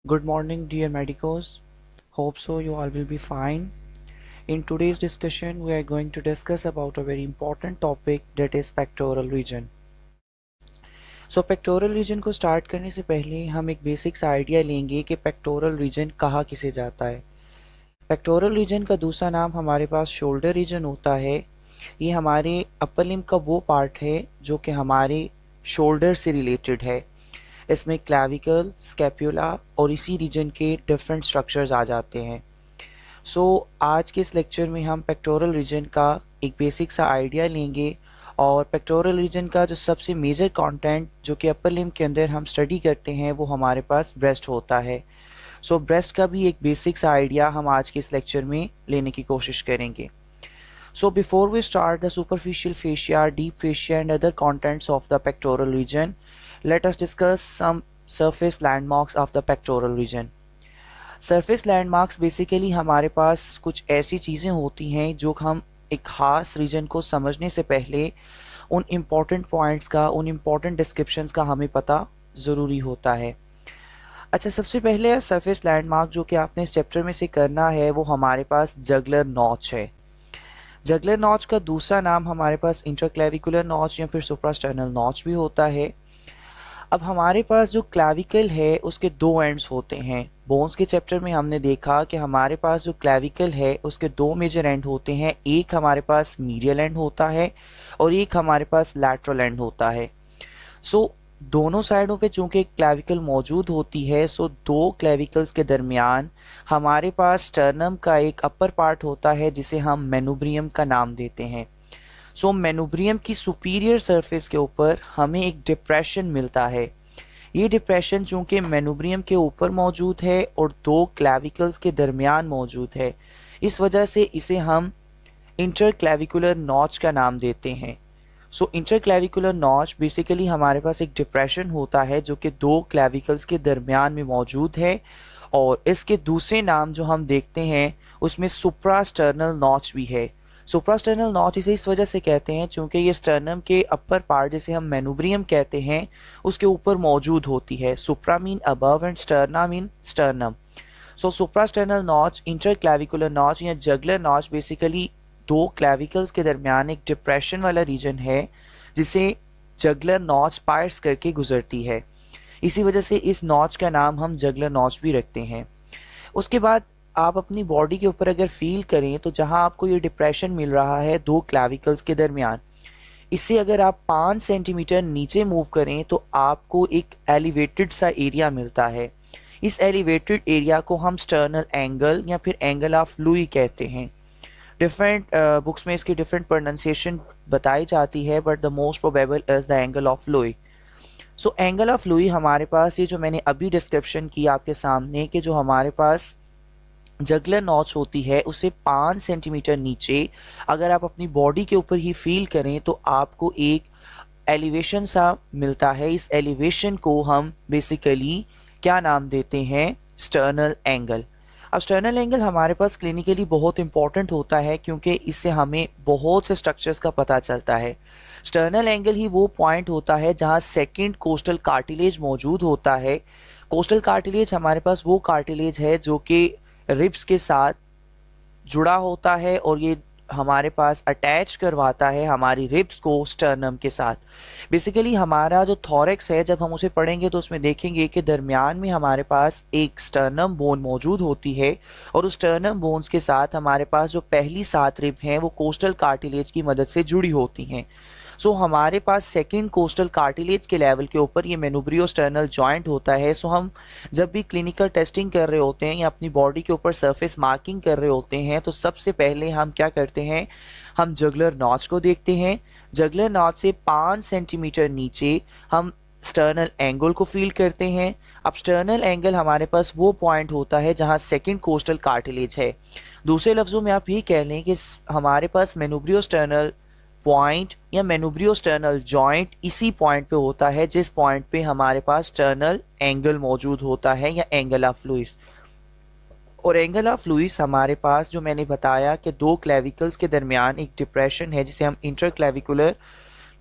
Good morning, dear medicos. Hope so you all will be fine. In today's discussion, we are going to discuss about a very important topic that is pectoral region. Pectoral region को start करने से पहले हम एक basic सा idea लेंगे कि pectoral region कहाँ किसे जाता है। पेक्टोरल रीजन का दूसरा नाम हमारे पास शोल्डर रीजन होता है। ये हमारे अपर लिम्ब का वो पार्ट है जो कि हमारे शोल्डर से रिलेटेड है। इसमें क्लैविकल, स्कैपुला और इसी रीजन के डिफरेंट स्ट्रक्चर्स आ जाते हैं। आज के इस लेक्चर में हम पेक्टोरल रीजन का एक बेसिक सा आइडिया लेंगे और पेक्टोरल रीजन का जो सबसे मेजर कंटेंट जो कि अपर लिम्ब के अंदर हम स्टडी करते हैं वो हमारे पास ब्रेस्ट होता है। ब्रेस्ट का भी एक बेसिक सा आइडिया हम आज के इस लेक्चर में लेने की कोशिश करेंगे। Before we start the superficial fascia, deep fascia and other contents of the pectoral region, let us discuss some surface landmarks of the pectoral region. Surface landmarks basically हमारे पास कुछ ऐसी चीज़ें होती हैं जो हम एक ख़ास रीजन को समझने से पहले उन इम्पॉर्टेंट पॉइंट्स का, उन इम्पॉर्टेंट डिस्क्रिप्शंस का हमें पता ज़रूरी होता है। अच्छा, सबसे पहले सरफेस लैंडमार्क जो कि आपने इस चैप्टर में से करना है वो हमारे पास जगलर नॉच है। जगलर नॉच का दूसरा नाम हमारे पास इंटरक्लेविकुलर नॉच या फिर सुप्रास्टर्नल नॉच भी होता है। अब हमारे पास जो क्लैविकल है उसके दो एंड्स होते हैं। बोन्स के चैप्टर में हमने देखा कि हमारे पास जो क्लैविकल है उसके दो मेजर एंड होते हैं। एक हमारे पास मीडियल एंड होता है और एक हमारे पास लैटरल एंड होता है। दोनों साइडों पे चूंकि क्लैविकल मौजूद होती है, दो क्लैविकल्स के दरमियान हमारे पास स्टर्नम का एक अपर पार्ट होता है जिसे हम मेनुब्रियम का नाम देते हैं। मेनुब्रियम की सुपीरियर सरफेस के ऊपर हमें एक डिप्रेशन मिलता है। ये डिप्रेशन चूंकि मेनुब्रियम के ऊपर मौजूद है और दो क्लैविकल्स के दरमियान मौजूद है, इस वजह से इसे हम इंटरक्लैविकुलर नॉच का नाम देते हैं। इंटरक्लैविकुलर नॉच बेसिकली हमारे पास एक डिप्रेशन होता है जो कि दो क्लैविकल्स के दरमियान में मौजूद है और इसके दूसरे नाम जो हम देखते हैं उसमें सुप्रास्टर्नल नॉच भी है। सुप्रास्टर्नल नॉच इसे इस वजह से कहते हैं क्योंकि ये स्टर्नम के अपर पार्ट जिसे हम मेनुब्रियम कहते हैं उसके ऊपर मौजूद होती है। Supra mean above and sterna mean sternum. Suprasternal notch, interclavicular notch या जगलर नॉच बेसिकली दो क्लैविकल्स के दरमियान एक डिप्रेशन वाला रीजन है जिसे जगलर नॉच पार्स करके गुजरती है। इसी वजह से इस नॉच का नाम हम जगलर नॉच भी रखते हैं। उसके बाद आप अपनी बॉडी के ऊपर अगर फील करें तो जहां आपको ये डिप्रेशन मिल रहा है दो क्लैविकल्स के दरमियान, इससे अगर आप 5 सेंटीमीटर नीचे मूव करें तो आपको एक एलिवेटेड सा एरिया मिलता है। इस एलिवेटेड एरिया को हम स्टर्नल एंगल या फिर एंगल ऑफ लुई कहते हैं। डिफरेंट बुक्स में इसकी डिफरेंट प्रोनाउंसिएशन बताई जाती है but the most probable is the angle of Louis. Angle of Louis हमारे पास ये जो मैंने अभी डिस्क्रिप्शन की आपके सामने कि जो हमारे पास जगलर नॉच होती है उसे 5 सेंटीमीटर नीचे अगर आप अपनी बॉडी के ऊपर ही फील करें तो आपको एक एलिवेशन सा मिलता है। इस एलिवेशन को हम बेसिकली क्या नाम देते हैं? Sternal angle. अब स्टर्नल एंगल हमारे पास क्लिनिकली बहुत इंपॉर्टेंट होता है क्योंकि इससे हमें बहुत से स्ट्रक्चर्स का पता चलता है। स्टर्नल एंगल ही वो पॉइंट होता है जहां सेकंड कोस्टल कार्टिलेज मौजूद होता है। कोस्टल कार्टिलेज हमारे पास वो कार्टिलेज है जो कि रिब्स के साथ जुड़ा होता है और ये हमारे पास अटैच करवाता है हमारी रिब्स को स्टर्नम के साथ। बेसिकली हमारा जो थॉरेक्स है जब हम उसे पढ़ेंगे तो उसमें देखेंगे कि दरमियान में हमारे पास एक स्टर्नम बोन मौजूद होती है और उस स्टर्नम बोन्स के साथ हमारे पास जो पहली 7 रिब हैं वो कोस्टल कार्टिलेज की मदद से जुड़ी होती हैं। हमारे पास सेकंड कोस्टल कार्टिलेज के लेवल के ऊपर ये मेनुब्रियोस्टर्नल जॉइंट होता है। हम जब भी क्लिनिकल टेस्टिंग कर रहे होते हैं या अपनी बॉडी के ऊपर सरफेस मार्किंग कर रहे होते हैं तो सबसे पहले हम क्या करते हैं? हम जगलर नॉच को देखते हैं। जगलर नॉच से 5 सेंटीमीटर नीचे हम स्टर्नल एंगल को फील करते हैं। अब स्टर्नल एंगल हमारे पास वो पॉइंट होता है जहां सेकंड कोस्टल कार्टिलेज है। दूसरे लफ्जों में आप ये कह लें कि हमारे पास मेनुब्रियोस्टर्नल पॉइंट या मेनुब्रियोस्टर्नल जॉइंट इसी पॉइंट पे होता है जिस पॉइंट पे हमारे पास स्टर्नल एंगल मौजूद होता है या एंगल ऑफ लुईस। और एंगल ऑफ लुईस हमारे पास जो मैंने बताया कि दो क्लैविकल्स के दरमियान एक डिप्रेशन है जिसे हम इंटरक्लैविकुलर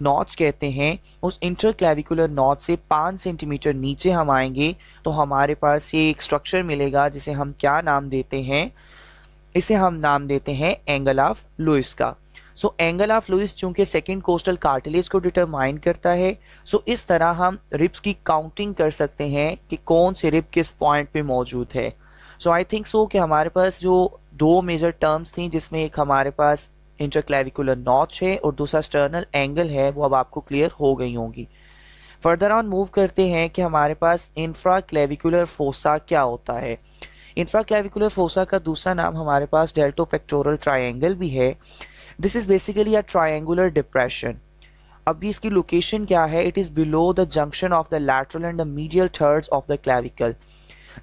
नॉच कहते हैं, उस इंटरक्लेविकुलर नॉच से 5 सेंटीमीटर नीचे हम आएंगे तो हमारे पास ये एक स्ट्रक्चर मिलेगा जिसे हम क्या नाम देते हैं, इसे हम नाम देते हैं एंगल ऑफ लुइस का। सो एंगल ऑफ लुइस चूंकि सेकंड कोस्टल कार्टिलेज को डिटरमाइन करता है, सो इस तरह हम रिब्स की काउंटिंग कर सकते हैं कि कौन से रिब किस पॉइंट पे मौजूद है। सो आई थिंक सो कि हमारे पास जो दो मेजर टर्म्स थी, जिसमें एक हमारे पास इंटरक्लेविकुलर नॉच है और दूसरा स्टर्नल एंगल है, वो अब आपको क्लियर हो गई होंगी। फर्दर ऑन मूव करते हैं कि हमारे पास इंफ्राक्लेविकुलर फोसा क्या होता है। इंफ्राक्लेविकुलर फोसा का दूसरा नाम हमारे पास डेल्टोपेक्टोरल ट्रायंगल भी है। This is basically a triangular depression. अभी इसकी लोकेशन क्या है, it is below the junction of the lateral and the medial thirds of the clavicle.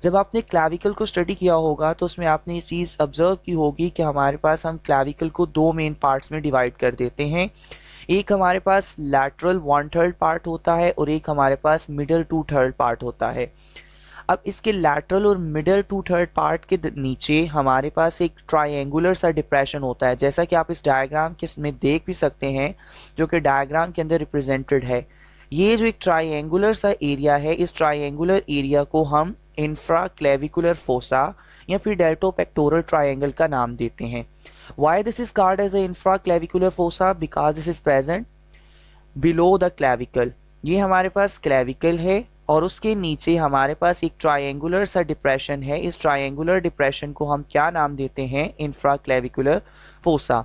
जब आपने क्लैविकल को स्टडी किया होगा तो उसमें आपने ये चीज़ ऑब्जर्व की होगी कि हमारे पास हम क्लैविकल को दो मेन पार्ट्स में डिवाइड कर देते हैं। एक हमारे पास लैटरल 1/3 पार्ट होता है और एक हमारे पास मिडल 2/3 पार्ट होता है। अब इसके लैटरल और मिडल 2/3 पार्ट के नीचे हमारे पास एक ट्रायंगुलर सा डिप्रेशन होता है, जैसा कि आप इस डायग्राम के में देख भी सकते हैं, जो कि डायग्राम के अंदर रिप्रेजेंटेड है। ये जो एक ट्रायंगुलर सा एरिया है, इस ट्रायंगुलर एरिया को हम इंफ्राक्लेविकुलर फोसा या फिर डेल्टोपेक्टोरल ट्रायंगल का नाम देते हैं। Why this is called as a infraclavicular fossa? Because this is present below the clavicle. ये हमारे पास क्लेविकल है और उसके नीचे हमारे पास एक ट्रायंगुलर सा डिप्रेशन है। इस ट्रायंगुलर डिप्रेशन को हम क्या नाम देते हैं? Infraclavicular fossa.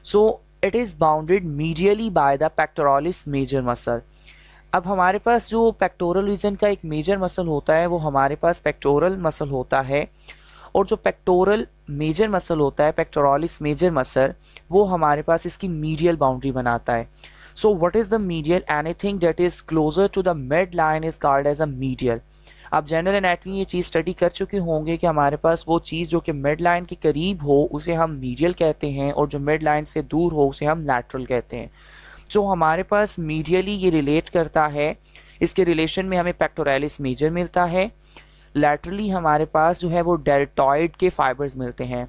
So it is bounded medially by the pectoralis major muscle. अब हमारे पास जो पेक्टोरल रीजन का एक मेजर मसल होता है वो हमारे पास पेक्टोरल मसल होता है, और जो पेक्टोरल मेजर मसल होता है, पेक्टोरलिस मेजर मसल, वो हमारे पास इसकी मीडियल बाउंड्री बनाता है। So what is the medial? Anything that is closer to the mid line is called as a medial. आप जनरल एनाटॉमी ये चीज़ स्टडी कर चुके होंगे कि हमारे पास वो चीज़ जो कि मिड लाइन के करीब हो उसे हम मीडियल कहते हैं, और जो मिड लाइन से दूर हो उसे हम लैटरल कहते हैं। जो हमारे पास मीडियली ये रिलेट करता है, इसके रिलेशन में हमें पेक्टोरलिस मेजर मिलता है। लैटरली हमारे पास जो है वो डेल्टॉइड के फाइबर्स मिलते हैं।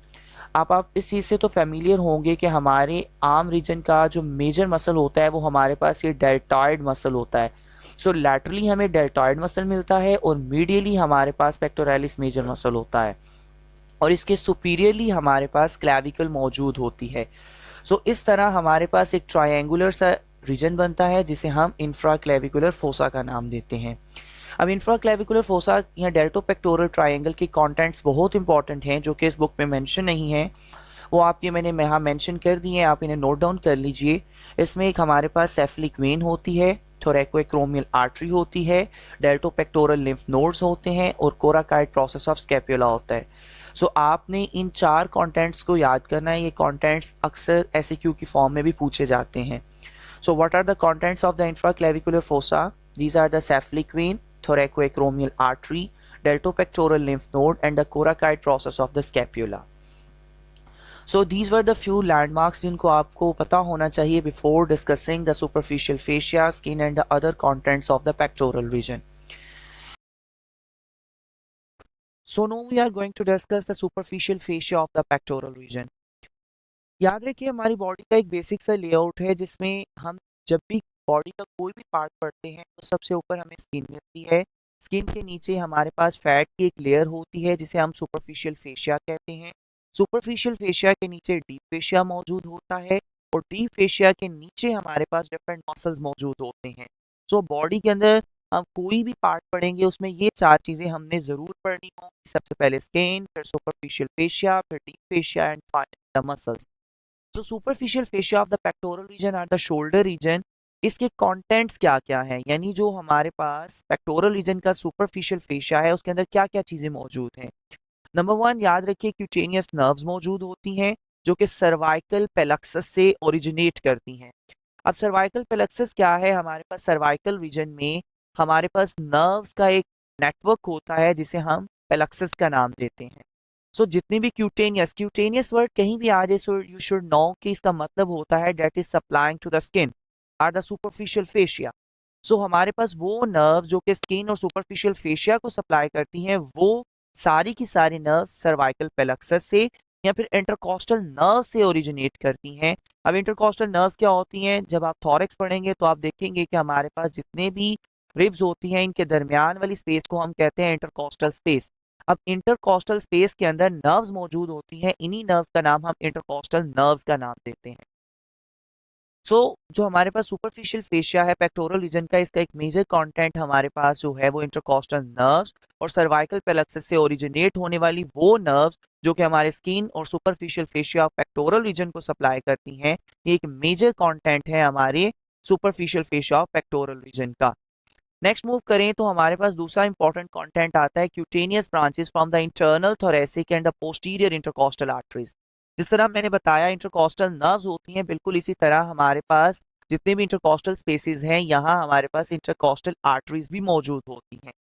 आप इस चीज़ से तो फेमिलियर होंगे कि हमारे आर्म रीजन का जो मेजर मसल होता है वो हमारे पास ये डेल्टॉइड मसल होता है। सो लैटरली हमें डेल्टॉइड मसल मिलता है और मीडियली हमारे पास पेक्टोरलिस मेजर मसल होता है, और इसके सुपीरियरली हमारे पास क्लैविकल मौजूद होती है। सो इस तरह हमारे पास एक ट्रायंगुलर सा रीजन बनता है जिसे हम इंफ्राक्लेविकुलर फोसा का नाम देते हैं। अब इंफ्राक्लेविकुलर फोसा या डेल्टोपेक्टोरल ट्रायंगल के कंटेंट्स बहुत इंपॉर्टेंट हैं जो कि इस बुक में मेंशन नहीं है, वो आप ये मैंने यहाँ मेंशन कर दिए हैं, आप इन्हें नोट डाउन कर लीजिए। इसमें एक हमारे पास सेफलिक वेन होती है, थोरैकोएक्रोमियल आर्टरी होती है, डेल्टोपेक्टोरल लिम्फ नोड्स होते हैं और कोराकाइड प्रोसेस ऑफ स्कैपुला होता है। सो आपने इन चार कंटेंट्स को याद करना है। ये कंटेंट्स अक्सर एसएक्यू की फॉर्म में भी पूछे जाते हैं। So what are the contents of the infraclavicular fossa? These are the cephalic vein, thoracoacromial artery, deltopectoral lymph node and the coracoid process of the scapula. So these were the few landmarks जिनको आपको पता होना चाहिए before discussing the superficial fascia, skin and the other contents of the pectoral region. So now we are going to discuss the superficial fascia of the pectoral region. याद रखिए हमारी body का एक बेसिक सा लेआउट है जिसमें हम जब भी बॉडी का कोई भी पार्ट पढ़ते हैं तो सबसे ऊपर हमें स्किन मिलती है। स्किन के नीचे हमारे पास फैट की एक लेयर होती है जिसे हम सुपरफिशियल फेशिया कहते हैं। सुपरफिशियल फेशिया के नीचे डीप फेशिया मौजूद होता है और डीप फेशिया के नीचे हमारे पास डिफरेंट मसल्स मौजूद होते हैं। सो बॉडी के अंदर हम कोई भी पार्ट पढ़ेंगे उसमें ये चार चीज़ें हमने ज़रूर पढ़नी होंगी। सबसे पहले स्किन, फिर सुपरफिशियल फेशिया, फिर deep fascia and finally the muscles. So superficial fascia of the pectoral region और the shoulder region, इसके कंटेंट्स क्या क्या हैं, यानी जो हमारे पास पेक्टोरल रीजन का सुपरफिशियल फेशिया है उसके अंदर क्या क्या चीजें मौजूद हैं। नंबर 1 याद रखिए क्यूटेनियस नर्व्स मौजूद होती हैं जो कि सर्वाइकल पेलक्सस से ओरिजिनेट करती हैं। अब सर्वाइकल पेलक्सस क्या है? हमारे पास सर्वाइकल रीजन में हमारे पास नर्व्स का एक नेटवर्क होता है जिसे हम पेलक्सस का नाम देते हैं। सो जितनी भी क्यूटेनियस वर्ड कहीं भी आ जाए, सो यू शुड नो कि इसका मतलब होता है that is supplying to the skin or the superficial fascia. So हमारे पास वो नर्व जो कि स्किन और सुपरफिशियल फेशिया को सप्लाई करती हैं, वो सारी की सारी नर्व सर्वाइकल पेलक्सस से या फिर इंटरकॉस्टल नर्व से ओरिजिनेट करती हैं। अब इंटरकॉस्टल नर्व्स क्या होती हैं, जब आप थॉरेक्स पढ़ेंगे तो आप देखेंगे कि हमारे पास जितने भी रिब्स होती हैं इनके दरमियान वाली स्पेस को हम कहते हैं इंटरकॉस्टल स्पेस। अब इंटरकॉस्टल स्पेस के अंदर नर्व्स मौजूद होती हैं, इन्हीं नर्व्स का नाम हम इंटरकॉस्टल नर्व्स का नाम देते हैं। जो हमारे पास सुपरफिशियल फेशिया है पेक्टोरल रीजन का, इसका एक मेजर कंटेंट हमारे पास जो है वो इंटरकॉस्टल नर्व्स और सर्वाइकल प्लेक्सस से ओरिजिनेट होने वाली वो नर्व्स जो कि हमारे स्किन और सुपरफिशियल फेशिया पेक्टोरल रीजन को सप्लाई करती हैं। ये एक मेजर कंटेंट है हमारे सुपरफिशियल फेशिया पेक्टोरल रीजन का। नेक्स्ट मूव करें तो हमारे पास दूसरा इंपॉर्टेंट कंटेंट आता है cutaneous branches from the internal thoracic and the posterior intercostal arteries. जिस तरह मैंने बताया इंटरकॉस्टल नर्व्स होती हैं, बिल्कुल इसी तरह हमारे पास जितने भी इंटरकॉस्टल स्पेसेस हैं यहाँ हमारे पास इंटरकॉस्टल आर्टरीज भी मौजूद होती हैं।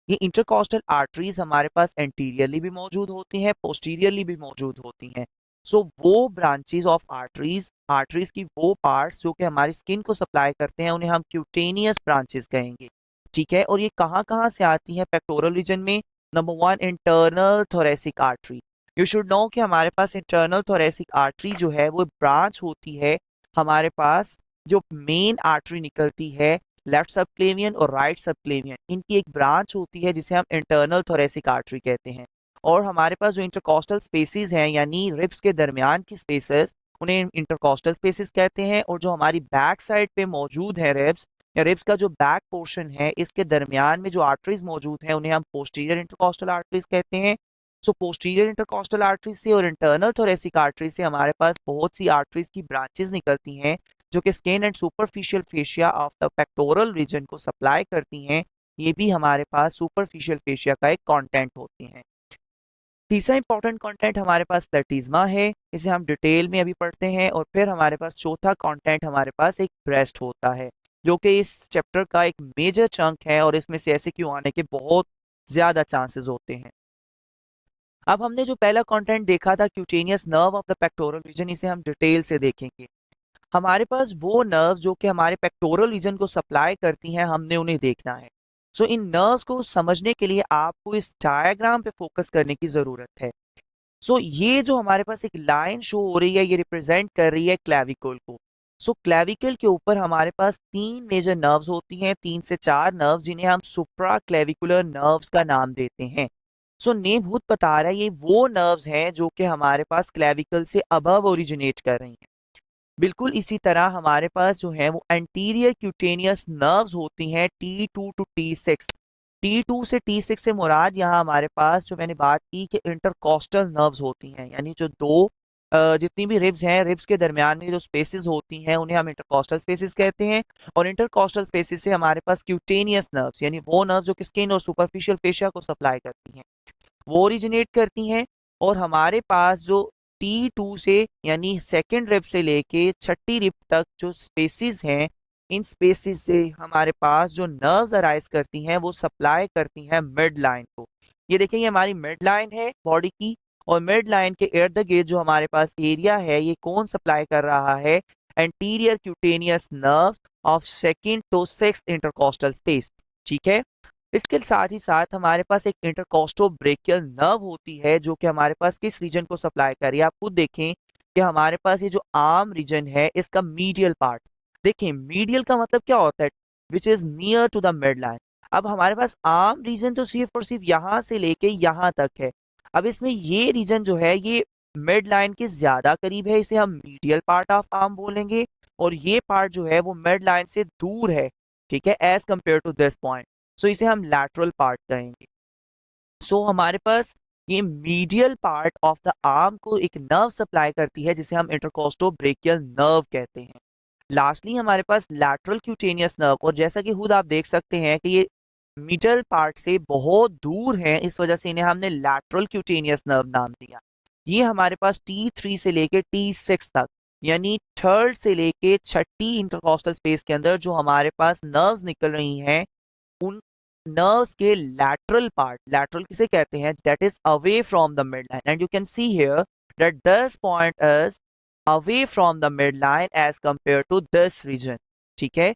ये इंटरकॉस्टल आर्टरीज हमारे पास एंटीरियरली भी मौजूद होती हैं, पोस्टीरियरली भी मौजूद होती हैं। वो ब्रांचेस ऑफ आर्टरीज आर्टरीज की वो पार्ट्स जो कि हमारी स्किन को सप्लाई करते हैं उन्हें हम क्यूटेनियस ब्रांचेस कहेंगे। ठीक है, और ये कहाँ कहाँ से आती है पेक्टोरल रीजन में। Number one, internal thoracic artery. You should know कि हमारे पास इंटरनल थोरेसिक आर्टरी जो है वो ब्रांच होती है हमारे पास, जो मेन आर्टरी निकलती है लेफ्ट सबक्लेवियन और राइट सबक्लेवियन, इनकी एक ब्रांच होती है जिसे हम इंटरनल थोरेसिक आर्टरी कहते हैं। और हमारे पास जो इंटरकॉस्टल स्पेसिस हैं यानी रिब्स के दरमियान की स्पेसेस, उन्हें इंटरकॉस्टल स्पेसिस कहते हैं। और जो हमारी बैक साइड पे मौजूद है रिब्स या रिब्स का जो बैक पोर्शन है, इसके दरमियान में जो आर्टरीज मौजूद हैं उन्हें हम पोस्टीरियर इंटरकॉस्टल आर्टरीज कहते हैं। पोस्टीरियर इंटरकॉस्टल आर्टरी से और इंटरनल थोरेसिक आर्टरी से हमारे पास बहुत सी आर्टरीज की ब्रांचेस निकलती हैं जो कि skin and superficial fascia of the pectoral region को सप्लाई करती हैं। ये भी हमारे पास सुपरफिशियल फेशिया का एक कंटेंट होते हैं। तीसरा इंपॉर्टेंट कंटेंट हमारे पास प्लेटिज्मा है, इसे हम डिटेल में अभी पढ़ते हैं। और फिर हमारे पास चौथा कंटेंट हमारे पास एक ब्रेस्ट होता है जो कि इस चैप्टर का एक मेजर चंक है और इसमें से ऐसे क्यों आने के बहुत ज्यादा चांसेस होते हैं। अब हमने जो पहला कंटेंट देखा था cutaneous nerve of the pectoral reason, इसे हम डिटेल से देखेंगे। हमारे पास वो नर्व जो कि हमारे पेक्टोरल रीजन को सप्लाई करती हैं, हमने उन्हें देखना है। इन नर्व्स को समझने के लिए आपको इस डायग्राम पे फोकस करने की जरूरत है। ये जो हमारे पास एक लाइन शो हो रही है ये रिप्रेजेंट कर रही है क्लेविकल को। क्लेविकल के ऊपर हमारे पास तीन मेजर नर्व्स होती हैं, 3 से 4 नर्व्स, जिन्हें हम सुप्रा क्लेविकुलर नर्व्स का नाम देते हैं। नेम खुद बता रहा है ये वो नर्व्स हैं जो कि हमारे पास क्लेविकल से अबव ओरिजिनेट कर रही हैं। बिल्कुल इसी तरह हमारे पास जो है वो एंटीरियर क्यूटेनियस नर्व्स होती हैं T2 to T6। T2 से T6 से मुराद यहाँ हमारे पास जो मैंने बात की कि इंटरकॉस्टल नर्व्स होती हैं, यानी जो दो जितनी भी रिब्स हैं, रिब्स के दरमियान में जो स्पेसेस होती हैं उन्हें हम इंटरकॉस्टल स्पेसेस कहते हैं। और इंटरकॉस्टल स्पेसेस से हमारे पास क्यूटेनियस नर्व्स यानी वो नर्व्स जो कि स्किन और सुपरफिशियल फेशिया को सप्लाई करती हैं वो ओरिजिनेट करती हैं। और हमारे पास जो T2 से यानी सेकेंड रिब से लेके छठी रिब तक जो स्पेसिस हैं, इन स्पेसिस से हमारे पास जो नर्व्स अराइज करती हैं वो सप्लाई करती हैं मिड लाइन को। ये देखें ये हमारी मिड लाइन है बॉडी की, और मिड लाइन के इर्द गिर्द जो हमारे पास एरिया है ये कौन सप्लाई कर रहा है, anterior cutaneous nerves of second to sixth intercostal space. ठीक है, इसके साथ ही साथ हमारे पास एक इंटरकॉस्टोब्रेकियल नर्व होती है जो कि हमारे पास किस रीजन को सप्लाई कर रही है। आप खुद देखें कि हमारे पास ये जो आर्म रीजन है इसका मीडियल पार्ट, देखें मीडियल का मतलब क्या होता है, which is near to the mid line. अब हमारे पास आर्म रीजन तो सिर्फ और सिर्फ यहाँ से लेके यहाँ तक है। अब इसमें ये रीजन जो है ये मिड लाइन के ज्यादा करीब है, इसे हम मीडियल पार्ट ऑफ आर्म बोलेंगे। और ये पार्ट जो है वो मिड लाइन से दूर है, ठीक है, as compare to this point. इसे हम लैटरल पार्ट कहेंगे। हमारे पास ये medial part of the arm को एक नर्व सप्लाई करती है जिसे हम इंटरकॉस्टोब्रेकियल नर्व कहते हैं। लास्टली हमारे पास लैटरल क्यूटेनियस नर्व, और जैसा कि खुद आप देख सकते हैं कि ये मिडल पार्ट से बहुत दूर है, इस वजह से इन्हें हमने लैटरल क्यूटेनियस नर्व नाम दिया। ये हमारे पास T3 से लेके T6 तक यानी थर्ड से लेके छठी इंटरकॉस्टल स्पेस के अंदर जो हमारे पास नर्व्स निकल रही हैं, उन नर्व्स के लैटरल पार्ट, लैटरल किसे कहते हैं, that is away from the mid line, and you can see here that this point is away from the mid line as compare to this region. ठीक है,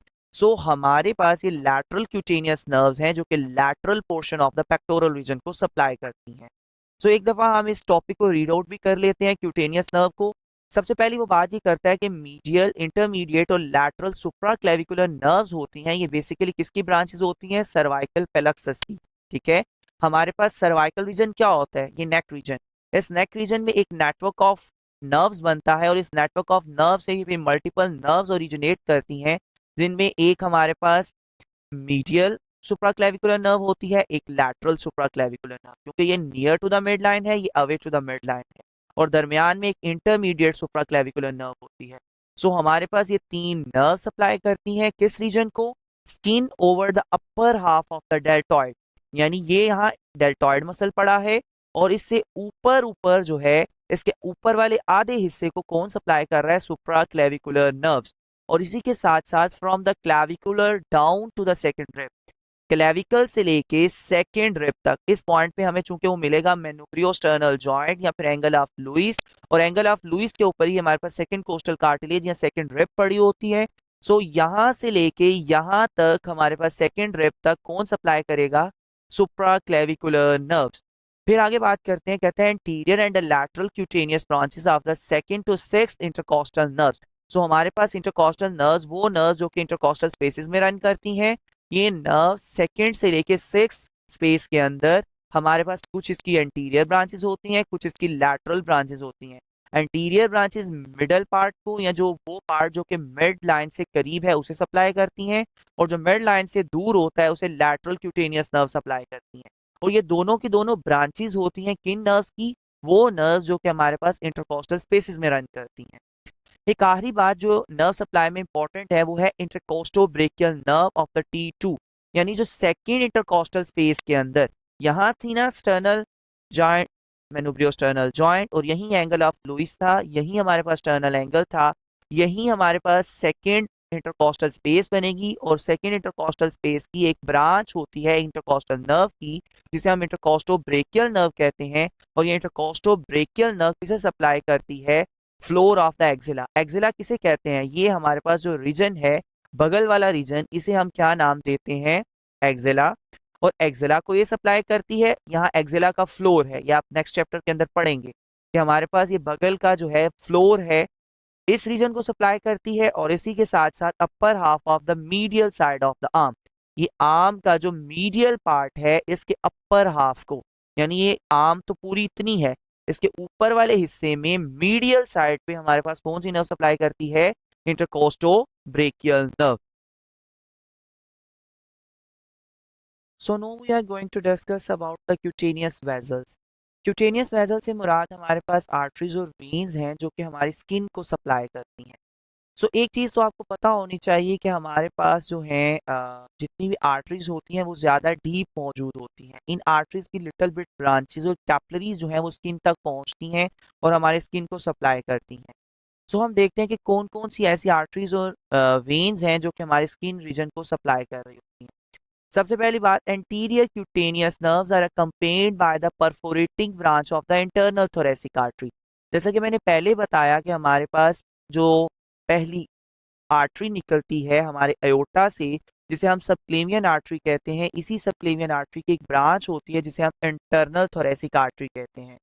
हमारे पास ये लैटरल क्यूटेनियस नर्व्स हैं जो कि lateral portion of the pectoral region को supply करती हैं। सो एक दफा हम इस टॉपिक को रीड आउट भी कर लेते हैं क्यूटेनियस नर्व को। सबसे पहली वो बात ये करता है कि मीडियल, इंटरमीडिएट और लैटरल सुप्राक्लेविकुलर नर्व्स होती हैं, ये बेसिकली किसकी ब्रांचेस होती हैं? सर्वाइकल पेलक्सस की। ठीक है, हमारे पास सर्वाइकल रीजन क्या होता है? ये नेक रीजन। इस नेक रीजन में एक नेटवर्क ऑफ नर्व्स बनता है और इस नेटवर्क ऑफ नर्व से ही मल्टीपल नर्व्स ओरिजिनेट करती हैं, जिनमें एक हमारे पास मीडियल सुप्राक्लेविकुलर नर्व होती है, एक लैटरल सुप्राक्लेविकुलर नर्व, क्योंकि ये near to the mid line है, ये away to the mid line है, और दरमियान में एक इंटरमीडिएट सुप्राक्लेविकुलर नर्व होती है। सो हमारे पास ये तीन नर्व सप्लाई करती हैं किस रीजन को? Skin over the upper half of the deltoid, यानी ये यहाँ डेल्टॉइड मसल पड़ा है और इससे ऊपर ऊपर जो है, इसके ऊपर वाले आधे हिस्से को कौन सप्लाई कर रहा है? Supraclavicular nerves. और इसी के साथ साथ from the clavicular down to the second rib, clavicle से लेके सेकंड रिब तक, इस पॉइंट पे हमें चूंकि वो मिलेगा मेनुब्रियोस्टर्नल जॉइंट या फिर एंगल ऑफ लुइस, और एंगल ऑफ लुइस के ऊपर ही हमारे पास सेकंड कोस्टल कार्टिलेज या सेकंड रिब पड़ी होती है। सो यहां से लेके यहां तक हमारे पास सेकंड रिब तक कौन सप्लाई करेगा? Supraclavicular nerves. फिर आगे बात करते हैं, कहते हैं anterior and lateral cutaneous branches of the second to sixth intercostal nerves. So हमारे पास इंटरकॉस्टल नर्व्स वो नर्व्स जो कि इंटरकॉस्टल स्पेसेस में रन करती हैं, ये नर्व सेकंड से लेके सिक्स स्पेस के अंदर हमारे पास कुछ इसकी एंटीरियर ब्रांचेस होती हैं, कुछ इसकी लैटरल ब्रांचेस होती हैं। एंटीरियर ब्रांचेस मिडल पार्ट को, या जो वो पार्ट जो कि मिड लाइन से करीब है उसे सप्लाई करती हैं, और जो मिड लाइन से दूर होता है उसे लैटरल क्यूटेनियस नर्व सप्लाई करती हैं। और ये दोनों की दोनों ब्रांचेस होती हैं किन नर्व्स की? वो नर्व्स जो कि हमारे पास इंटरकॉस्टल स्पेसेस में रन करती हैं। एक आखिरी बात जो नर्व सप्लाई में इंपॉर्टेंट है वो है intercostobrachial nerve of the T2, यानी जो सेकेंड इंटरकोस्टल स्पेस के अंदर, यहाँ थी ना स्टर्नल जॉइंट, मेनुब्रियोस्टर्नल जॉइंट, और यही एंगल ऑफ लुइस था, यही हमारे पास टर्नल एंगल था, यही हमारे पास सेकेंड इंटरकोस्टल स्पेस बनेगी, और सेकेंड इंटरकोस्टल स्पेस की एक ब्रांच होती है इंटरकोस्टल नर्व की, जिसे हम इंटरकोस्टोब्रेकियल नर्व कहते हैं। और ये इंटरकोस्टोब्रेकियल नर्व किसे सप्लाई करती है? Floor of the axilla. Axilla किसे कहते हैं? ये हमारे पास जो रीजन है, बगल वाला रीजन, इसे हम क्या नाम देते हैं? एक्सिला। और एक्सिला को ये सप्लाई करती है, यहाँ एक्सिला का फ्लोर है, ये आप नेक्स्ट चैप्टर के अंदर पढ़ेंगे कि हमारे पास ये बगल का जो है फ्लोर है, इस रीजन को सप्लाई करती है, और इसी के साथ साथ upper half of the medial side of the arm, ये आर्म का जो मीडियल पार्ट है इसके अपर हाफ को, यानी ये आर्म तो पूरी इतनी है, इसके ऊपर वाले हिस्से में मीडियल साइड पे हमारे पास कौन सी नर्व सप्लाई करती है? Intercostobrachial nerve. So now we are going to discuss about the cutaneous vessels. Cutaneous vessel से मुराद हमारे पास आर्टरीज और वेन्स हैं जो कि हमारी स्किन को सप्लाई करती हैं। सो एक चीज़ तो आपको पता होनी चाहिए कि हमारे पास जो है जितनी भी आर्टरीज होती हैं वो ज़्यादा डीप मौजूद होती हैं। इन आर्टरीज की लिटिल बिट ब्रांचेस और कैपिलरीज जो हैं वो स्किन तक पहुंचती हैं और हमारे स्किन को सप्लाई करती हैं। सो हम देखते हैं कि कौन कौन सी ऐसी आर्टरीज और वेन्स हैं जो कि हमारे स्किन रीजन को सप्लाई कर रही होती हैं। सबसे पहली बात, anterior cutaneous nerves are accompanied by the perforating branch of the internal thoracic artery. जैसा कि मैंने पहले बताया कि हमारे पास जो पहली आर्टरी निकलती है हमारे अयोटा से, जिसे हम सबक्लेवियन आर्टरी कहते हैं, इसी सबक्लेवियन आर्टरी की एक ब्रांच होती है जिसे हम इंटरनल थोरेसिक आर्टरी कहते हैं।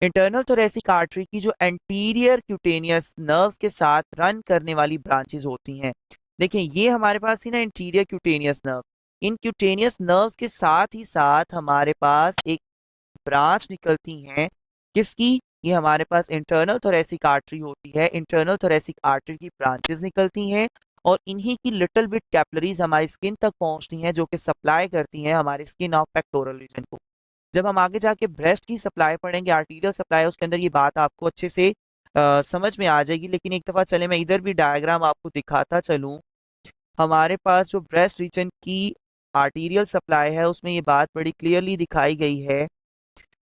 इंटरनल थोरेसिक आर्टरी की जो एंटीरियर क्यूटेनियस नर्व्स के साथ रन करने वाली ब्रांचेस होती हैं, देखिए ये हमारे पास थी ना इंटीरियर क्यूटेनियस नर्व, इन क्यूटेनियस नर्व्स के साथ ही साथ हमारे पास एक ब्रांच निकलती हैं किसकी? ये हमारे पास इंटरनल थोरेसिक आर्टरी होती है, इंटरनल थोरेसिक आर्टरी की ब्रांचेस निकलती हैं, और इन्हीं की लिटिल बिट कैपिलरीज हमारी स्किन तक पहुंचती हैं जो कि सप्लाई करती हैं हमारी स्किन ऑफ पेक्टोरल रीजन को। जब हम आगे जाके ब्रेस्ट की सप्लाई पढ़ेंगे, आर्टीरियल सप्लाई, उसके अंदर ये बात आपको अच्छे से समझ में आ जाएगी। लेकिन एक दफा चले मैं इधर भी डायग्राम आपको दिखाता चलूं। हमारे पास जो ब्रेस्ट रीजन की आर्टीरियल सप्लाई है उसमें ये बात बड़ी क्लियरली दिखाई गई है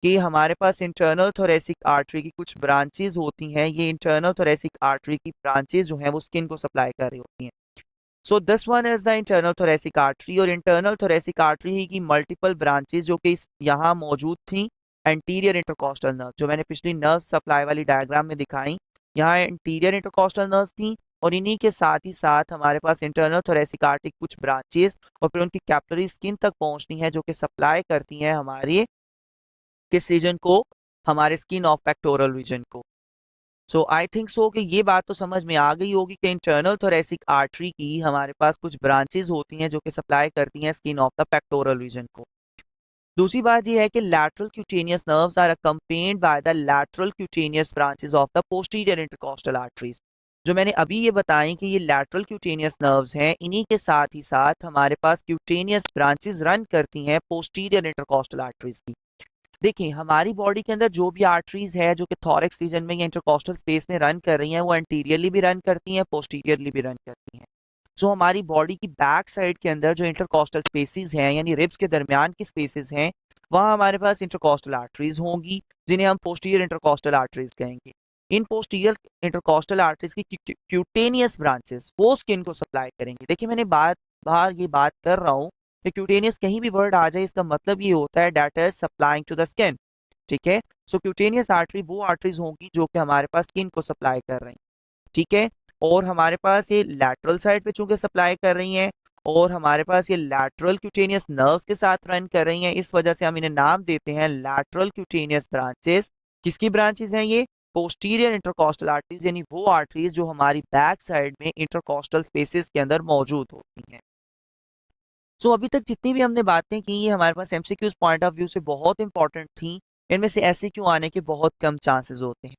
कि हमारे पास इंटरनल थोरेसिक आर्टरी की कुछ ब्रांचेज होती हैं। ये इंटरनल थोरेसिक आर्टरी की ब्रांचेज जो हैं वो स्किन को सप्लाई कर रही होती हैं। So this one is the internal thoracic artery, और इंटरनल थोरेसिक आर्टरी ही की मल्टीपल ब्रांचेज जो कि यहाँ मौजूद थी एंटीरियर इंटरकॉस्टल नर्व, जो मैंने पिछली नर्व सप्लाई वाली डायग्राम में दिखाई, यहाँ एंटीरियर इंटरकॉस्टल नर्व थी, और इन्हीं के साथ ही साथ हमारे पास इंटरनल थोरेसिक आर्टरी की कुछ ब्रांचेस और फिर उनकी कैपिलरी स्किन तक पहुंचती हैं जो कि सप्लाई करती हैं हमारे किस रीजन को? हमारे स्किन ऑफ पेक्टोरल रीजन को। सो आई थिंक सो कि ये बात तो समझ में आ गई होगी कि इंटरनल थोरेसिक आर्टरी की हमारे पास कुछ ब्रांचेस होती हैं जो कि सप्लाई करती हैं skin of the pectoral region को। दूसरी बात यह है कि lateral cutaneous nerves are accompanied by the lateral cutaneous branches of the posterior intercostal arteries. जो मैंने अभी ये बताई कि ये लैटरल क्यूटेनियस नर्व्स हैं, इन्हीं के साथ ही साथ हमारे पास क्यूटेनियस ब्रांचेस रन करती हैं पोस्टीरियर इंटरकॉस्टल आर्टरीज की। देखिए हमारी बॉडी के अंदर जो भी आर्टरीज है जो कि थॉरेक्स रीजन में या इंटरकॉस्टल स्पेस में रन कर रही हैं, वो एंटीरियरली भी रन करती हैं, पोस्टीरियरली भी रन करती हैं। जो हमारी बॉडी की बैक साइड के अंदर जो इंटरकॉस्टल स्पेसेस हैं, यानी रिब्स के दरमियान की स्पेसेस हैं, वहाँ हमारे पास इंटरकॉस्टल आर्टरीज होंगी जिन्हें हम पोस्टीरियर इंटरकॉस्टल आर्टरीज कहेंगे। इन पोस्टीरियर इंटरकॉस्टल आर्टरीज की क्यूटेनियस ब्रांचेस वो स्किन को सप्लाई करेंगी। देखिए मैंने बार ये बात कर रहा हूँ कि क्यूटेनियस कहीं भी वर्ड आ जाए इसका मतलब ये होता है that is supplying to the skin. ठीक है, सो क्यूटेनियस आर्टरी वो आर्टरीज होंगी जो कि हमारे पास स्किन को सप्लाई कर रही हैं। ठीक है, और हमारे पास ये लैटरल साइड पे चूंकि सप्लाई कर रही हैं और हमारे पास ये लैटरल क्यूटेनियस नर्व्स के साथ रन कर रही हैं, इस वजह से हम इन्हें नाम देते हैं लैटरल क्यूटेनियस ब्रांचेस। किसकी ब्रांचेस हैं ये? पोस्टीरियर इंटरकॉस्टल आर्टरीज, यानी वो आर्टरीज जो हमारी बैक साइड में इंटरकॉस्टल स्पेसेस के अंदर मौजूद होती हैं। सो अभी तक जितनी भी हमने बातें की ये हमारे पास एमसीक्यूज पॉइंट ऑफ व्यू से बहुत इंपॉर्टेंट थी। इनमें से एससीक्यू आने के बहुत कम चांसेस होते हैं।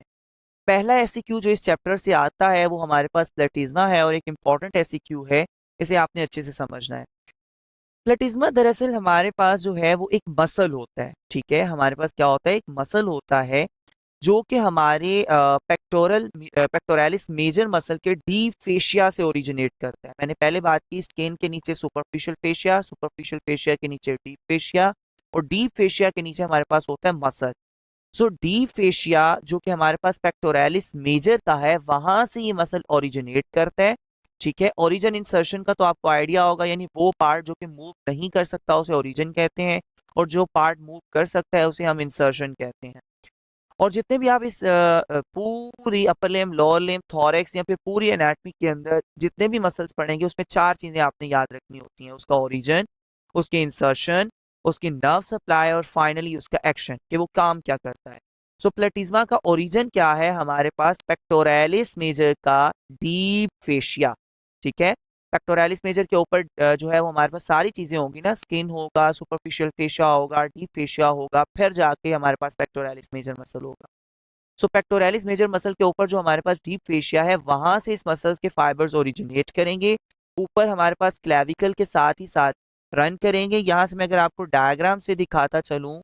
पहला एससीक्यू जो इस चैप्टर से आता है वो हमारे पास प्लेटिज्मा है और एक इंपॉर्टेंट एससीक्यू है, इसे आपने अच्छे से समझना है। प्लेटिज्मा दरअसल हमारे पास जो है वो एक मसल होता है। ठीक है, हमारे पास क्या होता है? एक मसल होता है जो कि हमारे पेक्टोरलिस मेजर मसल के डीप फेशिया से ओरिजिनेट करता है। मैंने पहले बात की स्किन के नीचे सुपरफिशियल फेशिया, सुपरफिशियल फेशिया के नीचे डीप फेशिया और डीप फेशिया के नीचे हमारे पास होता है मसल। सो डीप फेशिया जो कि हमारे पास पेक्टोरलिस मेजर का है, वहां से ये मसल ओरिजिनेट करता है। ठीक है, ओरिजिन इंसर्शन का तो आपको आइडिया होगा, यानी वो पार्ट जो कि मूव नहीं कर सकता उसे ओरिजिन कहते हैं और जो पार्ट मूव कर सकता है उसे हम इंसर्शन कहते हैं। और जितने भी आप इस पूरी upper limb, lower limb, thorax या फिर पूरी एनाटमी के अंदर जितने भी मसल्स पढ़ेंगे उसमें चार चीजें आपने याद रखनी होती हैं: उसका ओरिजिन, उसके इंसर्शन, उसकी नर्व सप्लाई और फाइनली उसका एक्शन, कि वो काम क्या करता है। सो प्लेटिज्मा का ओरिजिन क्या है? हमारे पास पेक्टोरलिस मेजर का डीप फेशिया। ठीक है, पेक्टोरलिस मेजर के ऊपर जो है वो हमारे पास सारी चीजें होंगी ना, स्किन होगा, सुपरफिशियल फेशिया होगा, डीप फेशिया होगा, फिर जाके हमारे पास पेक्टोरलिस मेजर मसल होगा। सो पेक्टोरलिस मेजर मसल के ऊपर जो हमारे पास डीप फेशिया है, वहां से इस मसल्स के फाइबर्स ओरिजिनेट करेंगे, ऊपर हमारे पास क्लेविकल के साथ ही साथ रन करेंगे। यहां से मैं अगर आपको डायग्राम से दिखाता चलूं,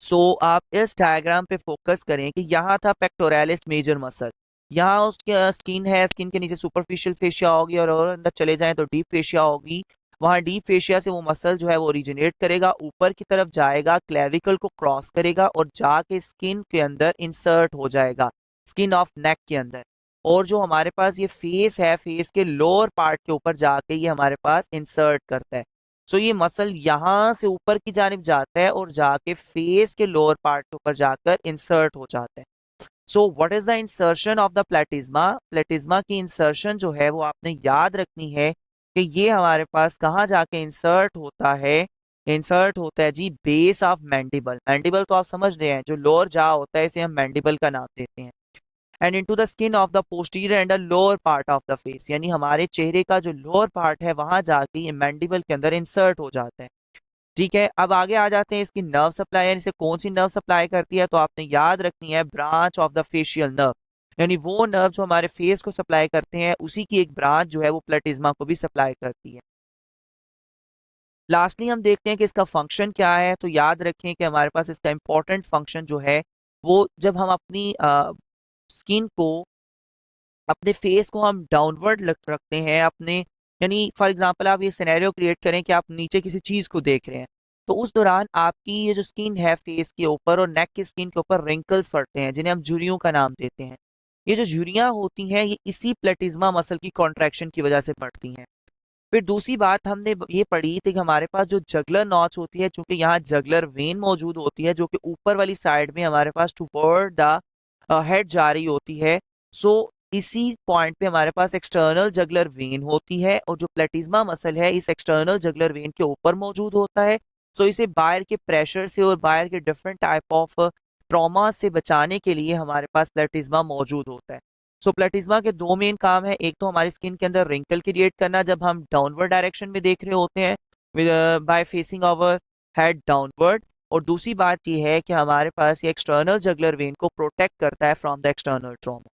सो आप इस डायग्राम पे फोकस करें कि यहाँ था पेक्टोरलिस मेजर मसल, यहाँ उसके स्किन है, स्किन के नीचे सुपरफिशियल फेशिया होगी और अंदर चले जाएं तो डीप फेशिया होगी। वहाँ डीप फेशिया से वो मसल जो है वो ओरिजिनेट करेगा, ऊपर की तरफ जाएगा, क्लेविकल को क्रॉस करेगा और जाके स्किन के अंदर इंसर्ट हो जाएगा, स्किन ऑफ नेक के अंदर। और जो हमारे पास ये फेस है, फेस के लोअर पार्ट के ऊपर जाके ये हमारे पास इंसर्ट करता है। सो ये मसल यहां से ऊपर की जानिब जाता है और जाके फेस के लोअर पार्ट के ऊपर जाकर इंसर्ट हो जाता है। So what is the insertion of the प्लेटिज्मा? प्लेटिज्मा की इंसर्शन जो है वो आपने याद रखनी है कि ये हमारे पास कहाँ जाके इंसर्ट होता है? इंसर्ट होता है जी बेस ऑफ मैंडिबल। मैंडिबल तो आप समझ रहे हैं, जो लोअर जा होता है इसे हम मैंडिबल का नाम देते हैं। And into the skin of the posterior and the lower part of the face, यानी हमारे चेहरे का जो लोअर पार्ट है वहां जाके ये मैंडिबल के अंदर इंसर्ट हो जाता है। ठीक है, अब आगे आ जाते हैं इसकी नर्व सप्लाई, यानी इसे कौन सी नर्व सप्लाई करती है? तो आपने याद रखनी है branch of the facial nerve, यानी वो नर्व जो हमारे फेस को सप्लाई करते हैं उसी की एक ब्रांच जो है वो प्लेटिज्मा को भी सप्लाई करती है। लास्टली हम देखते हैं कि इसका फंक्शन क्या है। तो याद रखें कि हमारे पास इसका इंपॉर्टेंट फंक्शन जो है वो, जब हम अपनी स्किन को, अपने फेस को हम डाउनवर्ड रखते हैं अपने, यानी फॉर एग्जांपल आप ये सिनेरियो क्रिएट करें कि आप नीचे किसी चीज को देख रहे हैं, तो उस दौरान आपकी ये जो स्किन है फेस के ऊपर और नेक की स्किन के ऊपर रिंकल्स पड़ते हैं जिन्हें हम झुर्रियों का नाम देते हैं। ये जो झुर्रियां होती हैं ये इसी प्लेटिज्मा मसल की कॉन्ट्रैक्शन की वजह से पड़ती हैं। फिर दूसरी बात हमने ये पढ़ी थी कि हमारे पास जो जगलर नॉच होती है, चूंकि यहाँ जगलर वेन मौजूद होती है जो कि ऊपर वाली साइड में हमारे पास टुवर्ड द हेड जा रही होती है। सो इसी पॉइंट पे हमारे पास एक्सटर्नल जगलर वेन होती है और जो प्लेटिज्मा मसल है इस एक्सटर्नल जगलर वेन के ऊपर मौजूद होता है। सो इसे बाहर के प्रेशर से और बाहर के डिफरेंट टाइप ऑफ ट्रॉमा से बचाने के लिए हमारे पास प्लेटिज्मा मौजूद होता है। सो प्लेटिज्मा के दो मेन काम है, एक तो हमारी स्किन के अंदर रिंकल क्रिएट करना जब हम डाउनवर्ड डायरेक्शन में देख रहे होते हैं by facing our head downward, और दूसरी बात यह है कि हमारे पास ये एक्सटर्नल जगुलर वेन को प्रोटेक्ट करता है फ्रॉम द एक्सटर्नल ट्रॉमा।